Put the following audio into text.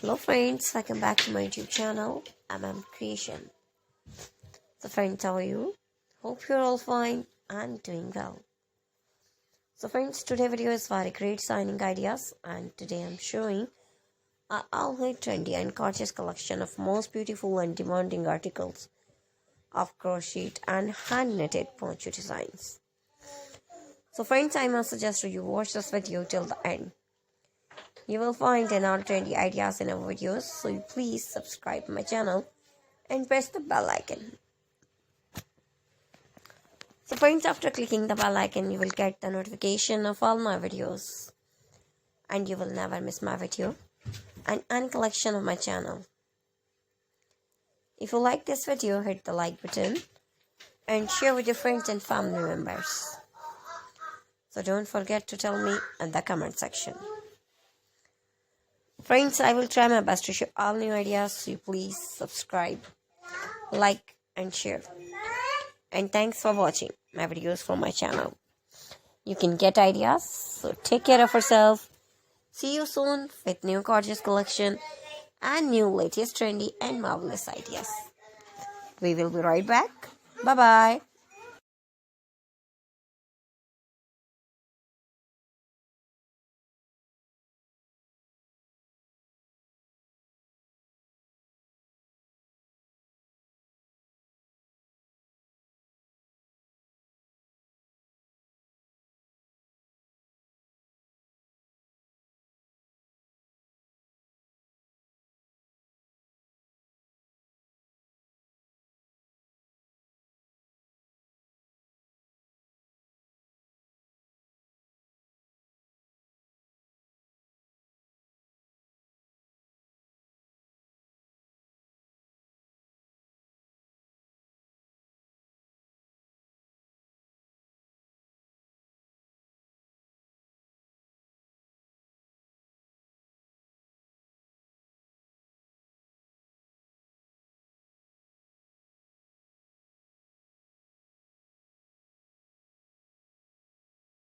Hello friends, welcome back to my YouTube channel, Creation. So friends, how are you? Hope you're all fine and doing well. So friends, today video is very great signing ideas, and today I'm showing a all-new trendy and gorgeous collection of most beautiful and demanding articles of crochet and hand-knitted poncho designs. So friends, I must suggest you watch this video till the end. You will find another trendy ideas in our videos, so please subscribe my channel and press the bell icon. So friends, after clicking the bell icon, you will get the notification of all my videos, and you will never miss my video and any collection of my channel. If you like this video, hit the like button and share with your friends and family members. So don't forget to tell me in the comment section. Friends, I will try my best to share all new ideas, so please subscribe, like and share. And thanks for watching my videos from my channel. You can get ideas, so take care of yourself. See you soon with new gorgeous collection and new latest trendy and marvelous ideas. We will be right back. Bye-bye.